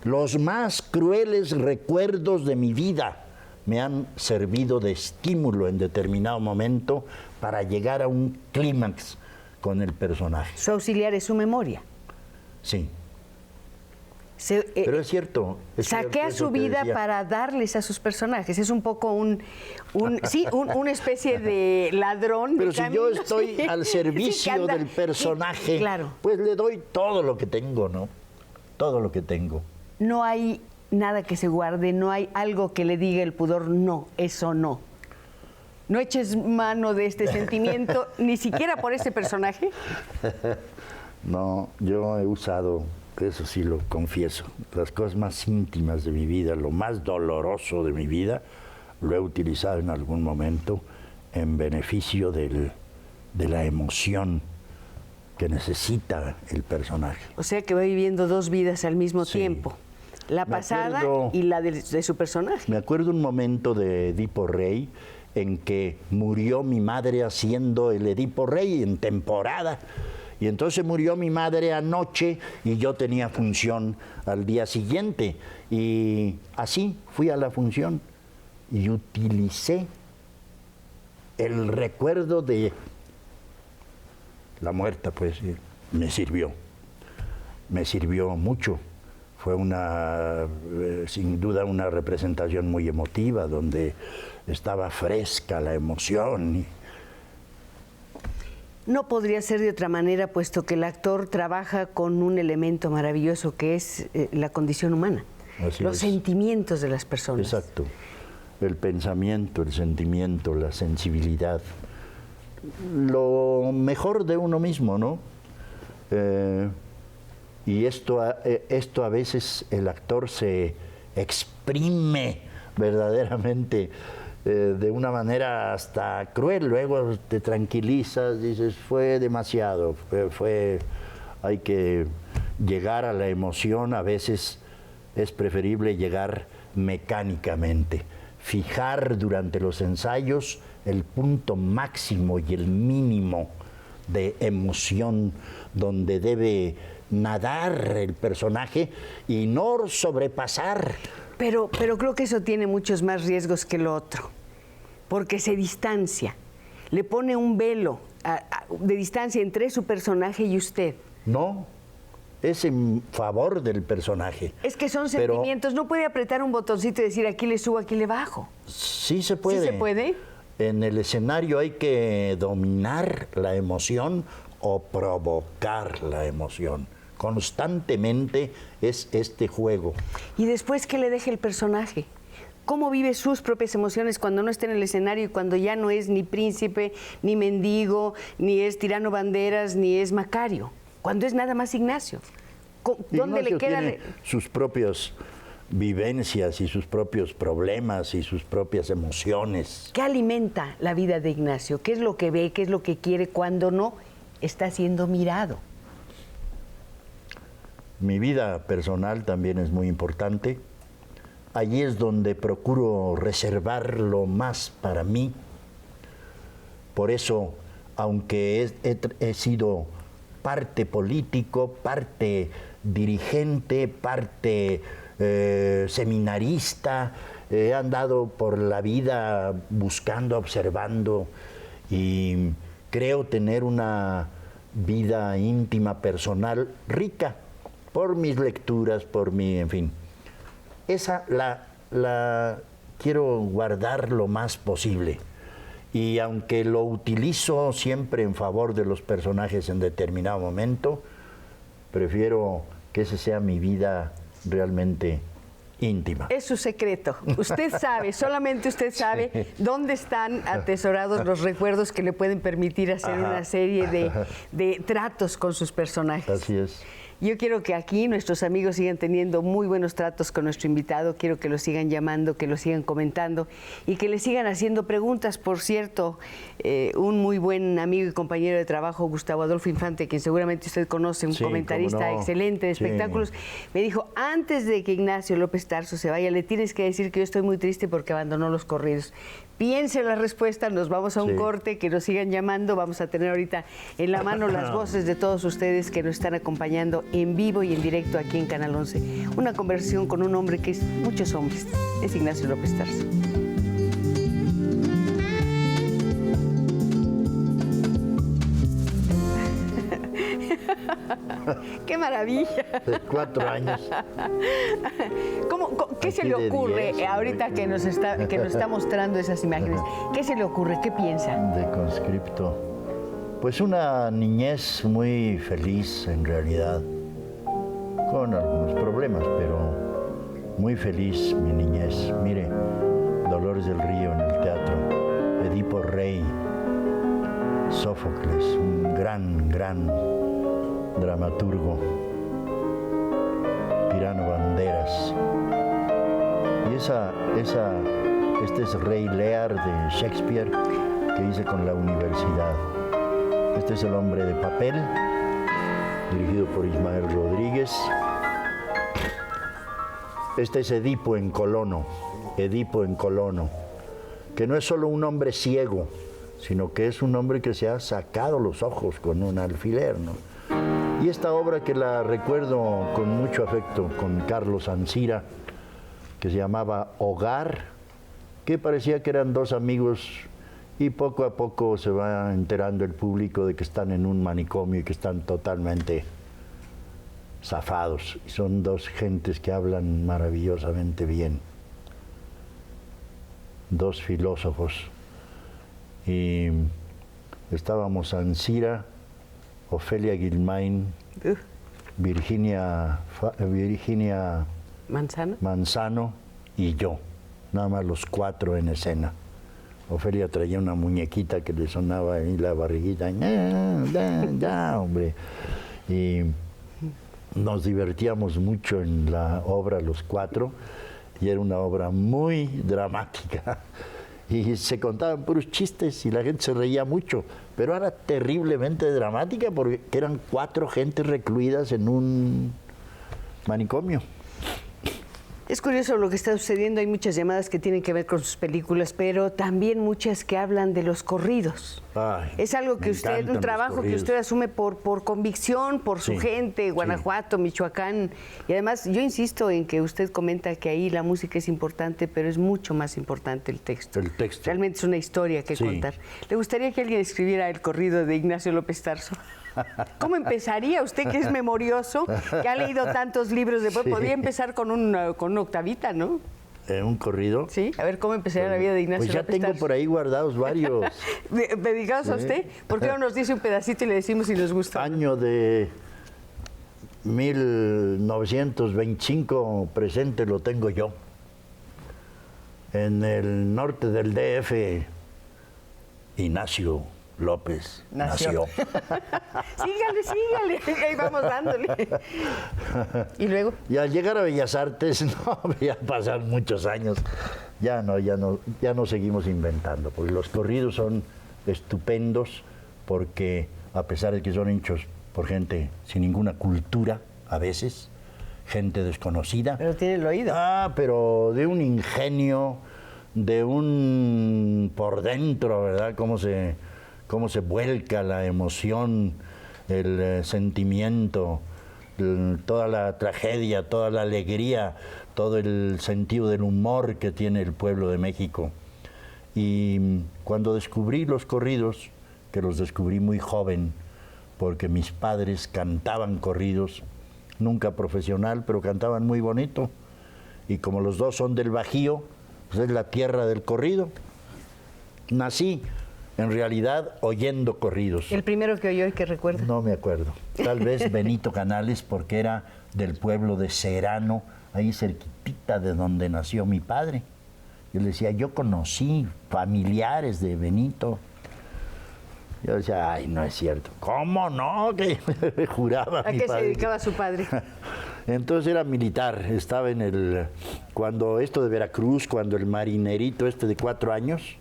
Los más crueles recuerdos de mi vida me han servido de estímulo en determinado momento para llegar a un clímax con el personaje. Su auxiliar es su memoria. Sí. Pero es cierto. Saquea su vida para darles a sus personajes. Es un poco una especie de ladrón. Pero de si yo estoy al servicio del personaje, claro, pues le doy todo lo que tengo, ¿no? Todo lo que tengo. No hay nada que se guarde, no hay algo que le diga el pudor, no, eso no. No eches mano de este sentimiento, ni siquiera por ese personaje. No, yo he usado, eso sí lo confieso, las cosas más íntimas de mi vida, lo más doloroso de mi vida, lo he utilizado en algún momento en beneficio de la emoción que necesita el personaje. O sea que va viviendo dos vidas al mismo tiempo. La pasada y la de su personaje. Me acuerdo un momento de Edipo Rey en que murió mi madre haciendo el Edipo Rey en temporada. Y entonces murió mi madre anoche y yo tenía función al día siguiente. Y así fui a la función y utilicé el recuerdo de la muerta, pues me sirvió mucho. Fue sin duda una representación muy emotiva, donde estaba fresca la emoción. No podría ser de otra manera, puesto que el actor trabaja con un elemento maravilloso que es la condición humana, los sentimientos de las personas. Exacto, el pensamiento, el sentimiento, la sensibilidad, lo mejor de uno mismo, ¿no? Y esto a veces el actor se exprime verdaderamente de una manera hasta cruel. Luego te tranquilizas, dices, fue demasiado, hay que llegar a la emoción. A veces es preferible llegar mecánicamente, fijar durante los ensayos el punto máximo y el mínimo de emoción donde debe nadar el personaje y no sobrepasar. Pero creo que eso tiene muchos más riesgos que lo otro, porque se distancia, le pone un velo de distancia entre su personaje y usted. No, es en favor del personaje. Es que son Pero sentimientos, no puede apretar un botoncito y decir aquí le subo, aquí le bajo. sí se puede. ¿Sí se puede? En el escenario hay que dominar la emoción o provocar la emoción. Constantemente es este juego. Y después, ¿qué le deja el personaje? ¿Cómo vive sus propias emociones cuando no está en el escenario y cuando ya no es ni príncipe, ni mendigo, ni es tirano banderas, ni es Macario? Cuando es nada más Ignacio. ¿Dónde Ignacio le queda? tiene sus propias vivencias y sus propios problemas y sus propias emociones. ¿Qué alimenta la vida de Ignacio? ¿Qué es lo que ve? ¿Qué es lo que quiere cuando no está siendo mirado? Mi vida personal también es muy importante. Allí es donde procuro reservar lo más para mí. Por eso, aunque he sido parte político, parte dirigente, parte seminarista, he andado por la vida buscando, observando y creo tener una vida íntima, personal, rica, por mis lecturas, por mi, en fin. Esa la quiero guardar lo más posible. Y aunque lo utilizo siempre en favor de los personajes en determinado momento, prefiero que esa sea mi vida realmente íntima. Es su secreto. Usted sabe, solamente usted sabe dónde están atesorados los recuerdos que le pueden permitir hacer una serie de tratos con sus personajes. Así es. Yo quiero que aquí nuestros amigos sigan teniendo muy buenos tratos con nuestro invitado, quiero que lo sigan llamando, que lo sigan comentando y que le sigan haciendo preguntas. Por cierto, un muy buen amigo y compañero de trabajo, Gustavo Adolfo Infante, quien seguramente usted conoce, un comentarista excelente de espectáculos, me dijo, antes de que Ignacio López Tarso se vaya, le tienes que decir que yo estoy muy triste porque abandonó los corridos. Piense la respuesta, nos vamos a un corte, que nos sigan llamando. Vamos a tener ahorita en la mano las voces de todos ustedes que nos están acompañando en vivo y en directo aquí en Canal 11. Una conversación con un hombre que es muchos hombres, es Ignacio López Tarso. ¡Qué maravilla! De 4 años. ¿Qué se le ocurre 10, ahorita que nos está mostrando esas imágenes? ¿Qué se le ocurre? ¿Qué piensa? De conscripto. Pues una niñez muy feliz en realidad, con algunos problemas, pero muy feliz mi niñez. Mire, Dolores del Río en el teatro, Edipo Rey, Sófocles, un gran dramaturgo, Tirano Banderas. Y este es Rey Lear de Shakespeare, que hice con la universidad. Este es El hombre de papel, dirigido por Ismael Rodríguez. Este es Edipo en Colono, que no es solo un hombre ciego, sino que es un hombre que se ha sacado los ojos con un alfiler, ¿no? Y esta obra que la recuerdo con mucho afecto, con Carlos Ancira, que se llamaba Hogar, que parecía que eran dos amigos, y poco a poco se va enterando el público de que están en un manicomio y que están totalmente zafados. Y son dos gentes que hablan maravillosamente bien, dos filósofos. Y estábamos Ancira, Ofelia Guilmain, Virginia Manzano y yo, nada más los 4 en escena. Ofelia traía una muñequita que le sonaba ahí la barriguita, ya, hombre. Y nos divertíamos mucho en la obra los 4, y era una obra muy dramática. Y se contaban puros chistes y la gente se reía mucho, pero era terriblemente dramática porque eran 4 gentes recluidas en un manicomio. Es curioso lo que está sucediendo, hay muchas llamadas que tienen que ver con sus películas, pero también muchas que hablan de los corridos. Ay, es algo que usted, un trabajo que usted asume por convicción, por su gente, Guanajuato, Michoacán, y además yo insisto en que usted comenta que ahí la música es importante, pero es mucho más importante el texto. El texto. Realmente es una historia que contar. ¿Le gustaría que alguien escribiera el corrido de Ignacio López Tarso? ¿Cómo empezaría usted, que es memorioso, que ha leído tantos libros? Después Sí. podría empezar con una octavita, ¿no? Un corrido. Sí, a ver, ¿cómo empezaría la vida de Ignacio Pues ya López tengo Tarso? por ahí guardados varios. ¿Dedicados a usted? ¿Por qué no nos dice un pedacito y le decimos si nos gusta? Año de 1925 presente lo tengo yo. En el norte del DF, Ignacio López nació. Sígale, ahí vamos dándole. Y luego, Y al llegar a Bellas Artes, no, ya pasaron muchos años, ya no seguimos inventando, porque los corridos son estupendos, porque a pesar de que son hechos por gente sin ninguna cultura, a veces, gente desconocida. pero tiene el oído. Pero de un ingenio, de un por dentro, ¿verdad? Cómo se vuelca la emoción, el sentimiento, toda la tragedia, toda la alegría, todo el sentido del humor que tiene el pueblo de México. Y cuando descubrí los corridos, que los descubrí muy joven, porque mis padres cantaban corridos, nunca profesional, pero cantaban muy bonito. Y como los dos son del Bajío, pues es la tierra del corrido. Nací, en realidad, oyendo corridos. El primero que oyó y que recuerda. No me acuerdo. Tal vez Benito Canales, porque era del pueblo de Serrano, ahí cerquitita de donde nació mi padre. Yo le decía, yo conocí familiares de Benito. Yo decía, ay, no es cierto. ¿Cómo no? Que me juraba ¿A mi qué se padre. dedicaba su padre? Entonces era militar, estaba cuando esto de Veracruz, cuando el marinerito de 4 años,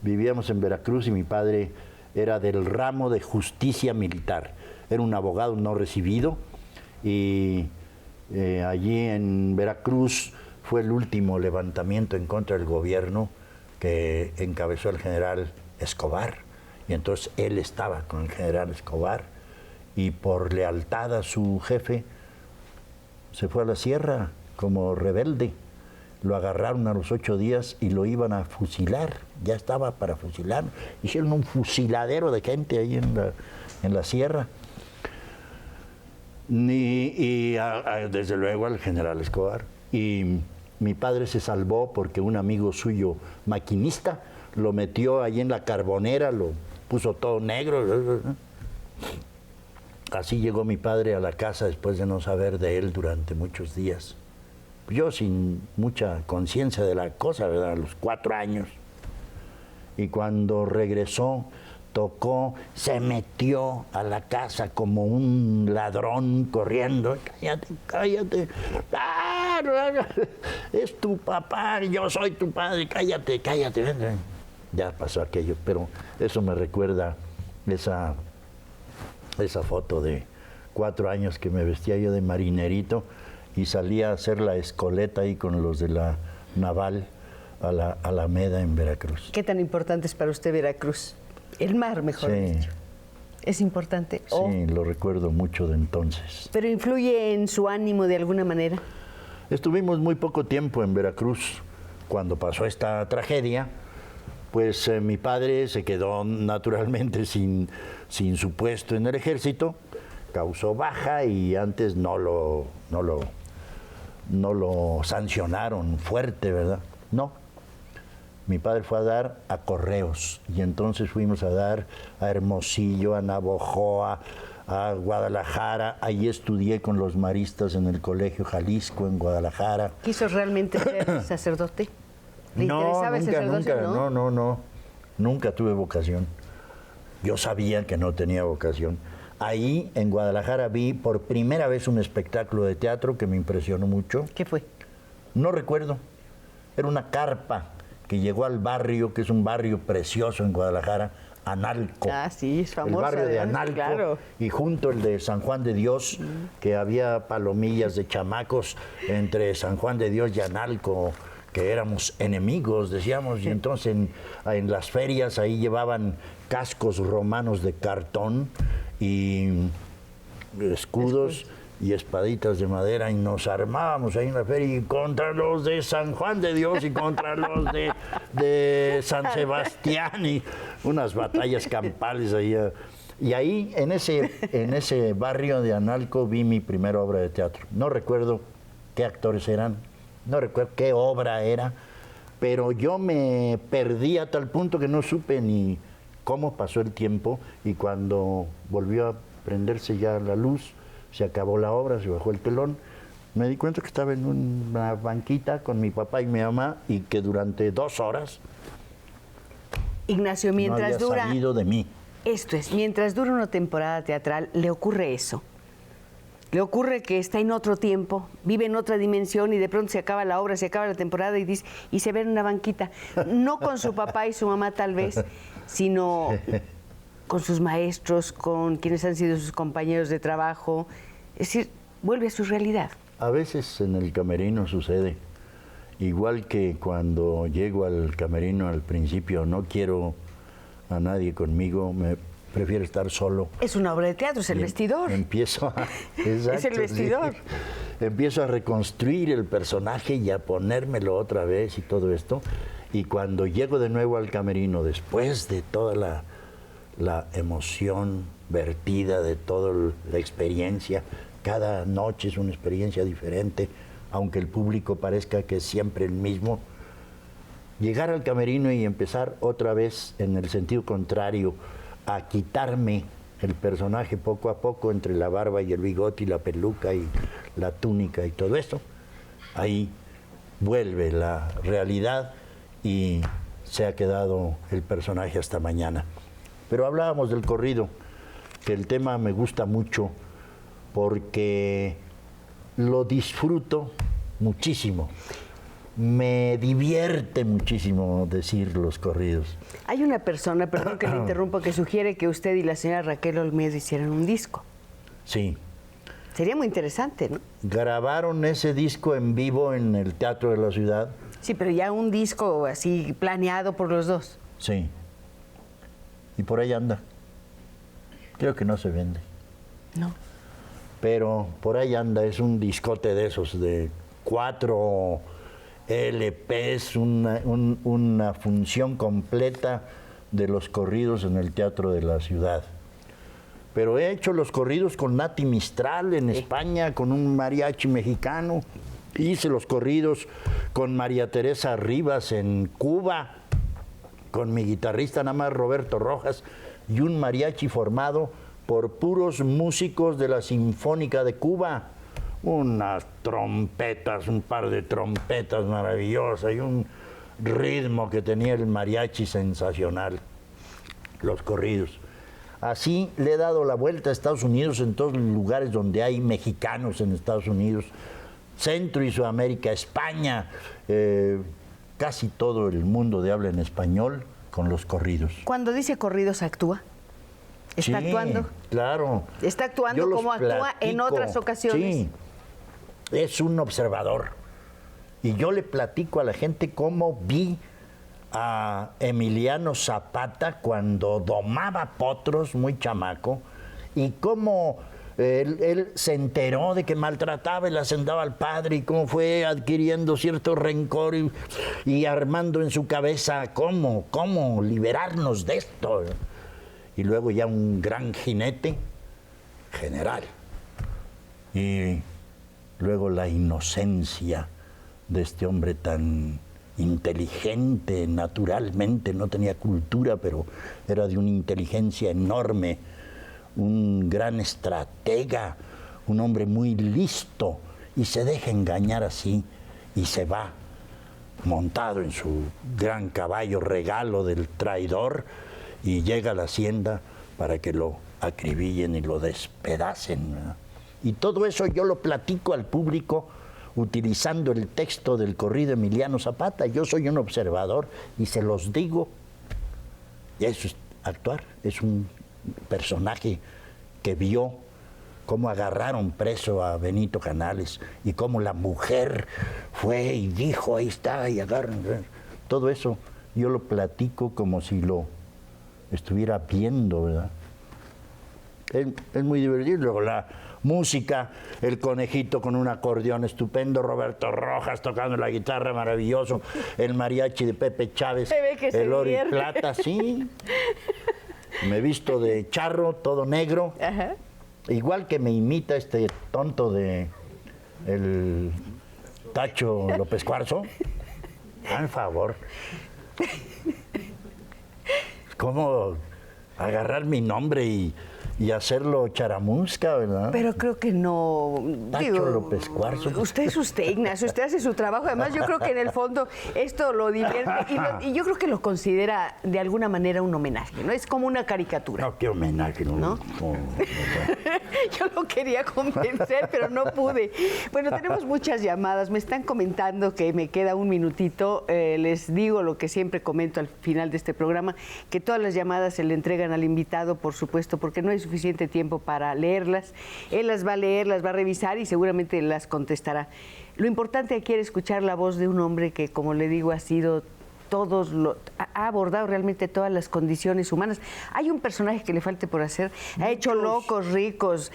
vivíamos en Veracruz y mi padre era del ramo de justicia militar. Era un abogado no recibido y allí en Veracruz fue el último levantamiento en contra del gobierno que encabezó el general Escobar. Y entonces él estaba con el general Escobar y por lealtad a su jefe se fue a la sierra como rebelde. Lo agarraron a los 8 días y lo iban a fusilar. Ya estaba para fusilar. Hicieron un fusiladero de gente ahí en la sierra. Desde luego al general Escobar. Y mi padre se salvó porque un amigo suyo, maquinista, lo metió ahí en la carbonera, lo puso todo negro. Así llegó mi padre a la casa después de no saber de él durante muchos días. Yo sin mucha conciencia de la cosa, ¿verdad? A los 4 años. Y cuando regresó, tocó, se metió a la casa como un ladrón corriendo. Cállate, cállate. ¡Ah! Es tu papá, yo soy tu padre, cállate, cállate. Ven, ven. Ya pasó aquello, pero eso me recuerda esa foto de 4 años que me vestía yo de marinerito y salía a hacer la escoleta ahí con los de la naval a la Alameda en Veracruz. ¿Qué tan importante es para usted Veracruz? El mar, mejor dicho. ¿Es importante? Sí, lo recuerdo mucho de entonces. ¿Pero influye en su ánimo de alguna manera? Estuvimos muy poco tiempo en Veracruz. Cuando pasó esta tragedia, pues mi padre se quedó naturalmente sin su puesto en el ejército, causó baja y antes no lo sancionaron fuerte, ¿verdad? No. Mi padre fue a dar a Correos y entonces fuimos a dar a Hermosillo, a Navojoa, a Guadalajara. Ahí estudié con los maristas en el Colegio Jalisco en Guadalajara. ¿Quiso realmente ser sacerdote? ¿Le No, interesaba el sacerdocio? no. Nunca tuve vocación. Yo sabía que no tenía vocación. Ahí en Guadalajara vi por primera vez un espectáculo de teatro que me impresionó mucho. ¿Qué fue? No recuerdo. Era una carpa que llegó al barrio, que es un barrio precioso en Guadalajara, Analco. Ah, sí, es famoso. El barrio de Analco. Claro. Y junto el de San Juan de Dios, que había palomillas de chamacos entre San Juan de Dios y Analco, que éramos enemigos, decíamos. Y entonces en las ferias ahí llevaban cascos romanos de cartón y escudos y espaditas de madera y nos armábamos ahí en la feria y contra los de San Juan de Dios y contra los de San Sebastián y unas batallas campales ahí Y ahí, en ese barrio de Analco, vi mi primera obra de teatro. No recuerdo qué actores eran, no recuerdo qué obra era, pero yo me perdí a tal punto que no supe ni cómo pasó el tiempo, y cuando volvió a prenderse ya la luz, se acabó la obra, se bajó el telón, me di cuenta que estaba en una banquita con mi papá y mi mamá, y que durante 2 horas Ignacio, mientras no había dura... salido de mí. Esto es, mientras dura una temporada teatral, le ocurre eso. Le ocurre que está en otro tiempo, vive en otra dimensión, y de pronto se acaba la obra, se acaba la temporada y se ve en una banquita. No con su papá y su mamá tal vez, sino con sus maestros, con quienes han sido sus compañeros de trabajo. Es decir, vuelve a su realidad. A veces en el camerino sucede, igual que cuando llego al camerino al principio, no quiero a nadie conmigo, prefiero estar solo. Es una obra de teatro, es el vestidor. Empiezo a... Exacto, es el vestidor. Sí. Empiezo a reconstruir el personaje y a ponérmelo otra vez y todo esto. Y cuando llego de nuevo al camerino, después de toda la emoción vertida, de toda la experiencia, cada noche es una experiencia diferente, aunque el público parezca que es siempre el mismo. Llegar al camerino y empezar otra vez en el sentido contrario, a quitarme el personaje poco a poco, entre la barba y el bigote y la peluca y la túnica y todo eso, ahí vuelve la realidad y se ha quedado el personaje hasta mañana. Pero hablábamos del corrido, que el tema me gusta mucho porque lo disfruto muchísimo. Me divierte muchísimo decir los corridos. Hay una persona, perdón que le interrumpa, que sugiere que usted y la señora Raquel Olmedo hicieran un disco. Sí. Sería muy interesante, ¿no? Grabaron ese disco en vivo en el Teatro de la Ciudad. Sí, pero ya un disco así planeado por los dos. Sí. Y por ahí anda. Creo que no se vende. No. Pero por ahí anda, es un discote de esos, de 4 LPs, una función completa de los corridos en el Teatro de la Ciudad. Pero he hecho los corridos con Nati Mistral en España, con un mariachi mexicano. Hice los corridos con María Teresa Rivas en Cuba, con mi guitarrista nada más Roberto Rojas, y un mariachi formado por puros músicos de la Sinfónica de Cuba. Unas trompetas, un par de trompetas maravillosas y un ritmo que tenía el mariachi sensacional, los corridos. Así le he dado la vuelta a Estados Unidos, en todos los lugares donde hay mexicanos en Estados Unidos, Centro y Sudamérica, España, casi todo el mundo de habla en español con los corridos. Cuando dice corridos, ¿actúa? ¿Está actuando? Claro. ¿Está actuando como actúa en otras ocasiones? Sí, es un observador. Y yo le platico a la gente cómo vi a Emiliano Zapata cuando domaba potros, muy chamaco, y cómo él se enteró de que maltrataba y le hacendaba al padre, y cómo fue adquiriendo cierto rencor y armando en su cabeza cómo liberarnos de esto. Y luego ya un gran jinete, general. Y luego la inocencia de este hombre tan inteligente, naturalmente, no tenía cultura, pero era de una inteligencia enorme, un gran estratega, un hombre muy listo, y se deja engañar así y se va montado en su gran caballo regalo del traidor y llega a la hacienda para que lo acribillen y lo despedacen, ¿verdad? Y todo eso yo lo platico al público utilizando el texto del corrido Emiliano Zapata. Yo soy un observador y se los digo. Y eso es actuar. Es un personaje que vio cómo agarraron preso a Benito Canales y cómo la mujer fue y dijo, ahí está, y agarran. Todo eso yo lo platico como si lo estuviera viendo, ¿verdad? Es muy divertido. Luego la música, el conejito con un acordeón estupendo, Roberto Rojas tocando la guitarra maravilloso, el mariachi de Pepe Chávez, el oro y plata, sí. Me visto de charro, todo negro. Ajá. Igual que me imita este tonto de el Tacho López Cuarzo. Por favor. ¿Cómo agarrar mi nombre y hacerlo charamusca, verdad? Pero creo que no. Tacho López Cuarzo. Usted es usted, Ignacio, usted hace su trabajo. Además, yo creo que en el fondo esto lo divierte y yo creo que lo considera de alguna manera un homenaje, ¿no? Es como una caricatura. No, qué homenaje, ¿no? ¿No? Yo lo quería convencer, pero no pude. Bueno, tenemos muchas llamadas. Me están comentando que me queda un minutito. Les digo lo que siempre comento al final de este programa, que todas las llamadas se le entregan al invitado, por supuesto, porque no hay suficiente tiempo para leerlas. Él las va a leer, las va a revisar y seguramente las contestará. Lo importante aquí era escuchar la voz de un hombre que, como le digo, ha abordado realmente todas las condiciones humanas. Hay un personaje que le falte por hacer. Ha hecho locos, ricos,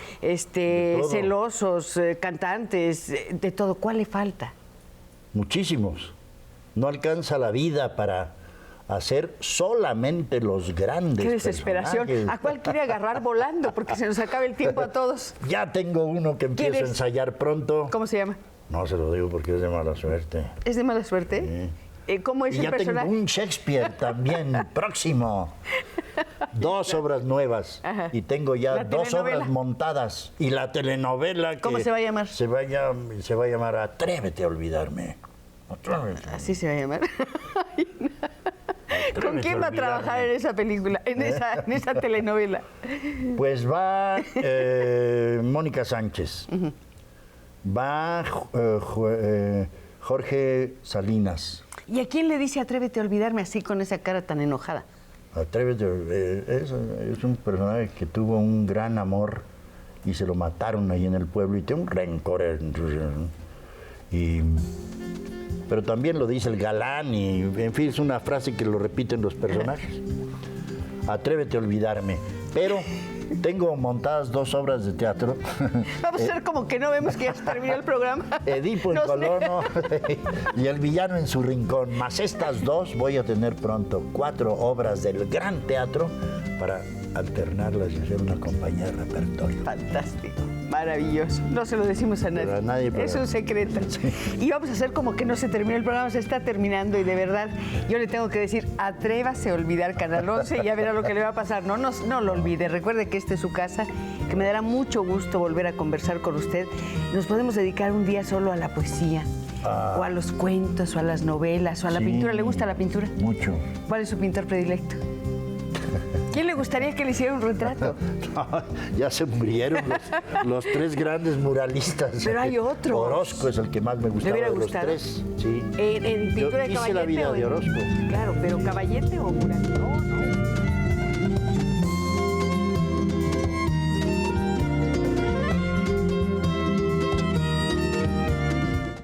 celosos, cantantes, de todo. ¿Cuál le falta? Muchísimos. No alcanza la vida para hacer solamente los grandes. Qué desesperación. Personajes. ¿A cuál quiere agarrar volando? Porque se nos acaba el tiempo a todos. Ya tengo uno que empiezo a ensayar pronto. ¿Cómo se llama? No se lo digo porque es de mala suerte. ¿Es de mala suerte? ¿Cómo es y el ya personaje? tengo un Shakespeare también próximo. 2 obras nuevas. Ajá. Y tengo ya ¿La 2 telenovela? obras montadas. Y la telenovela que... ¿Cómo se va a llamar? Se va a llamar Atrévete a olvidarme. Atrévete. Así se va a llamar. ¿Con Atrévete quién va a trabajar en esa película, en esa telenovela? Pues va Mónica Sánchez. Va Jorge Salinas. ¿Y a quién le dice atrévete a olvidarme así con esa cara tan enojada? Atrévete, es un personaje que tuvo un gran amor y se lo mataron ahí en el pueblo y tiene un rencor. Pero también lo dice el galán y, en fin, es una frase que lo repiten los personajes. Atrévete a olvidarme. Pero tengo montadas 2 obras de teatro. Vamos a hacer como que no vemos que ya se terminó el programa. Edipo en Colono y El villano en su rincón. Más estas 2 voy a tener pronto 4 obras del gran teatro para alternarlas y hacer una compañía de repertorio. Fantástico, maravilloso. No se lo decimos a nadie. Pero a nadie, pero... Es un secreto. Sí. Y vamos a hacer como que no se terminó el programa, se está terminando y de verdad yo le tengo que decir, atrévase a olvidar Canal 11 y ya verá lo que le va a pasar. No lo olvide, recuerde que esta es su casa, que me dará mucho gusto volver a conversar con usted. Nos podemos dedicar un día solo a la poesía, o a los cuentos, o a las novelas, o a la pintura. ¿Le gusta la pintura? Mucho. ¿Cuál es su pintor predilecto? ¿Quién le gustaría que le hiciera un retrato? No, ya se murieron los 3 grandes muralistas. Pero hay otros. Orozco es el que más me gustaba hubiera de los gustado? 3. Sí. ¿En pintura de Yo hice Caballete? la vida o de Orozco. Claro, pero Caballete o Murat. No.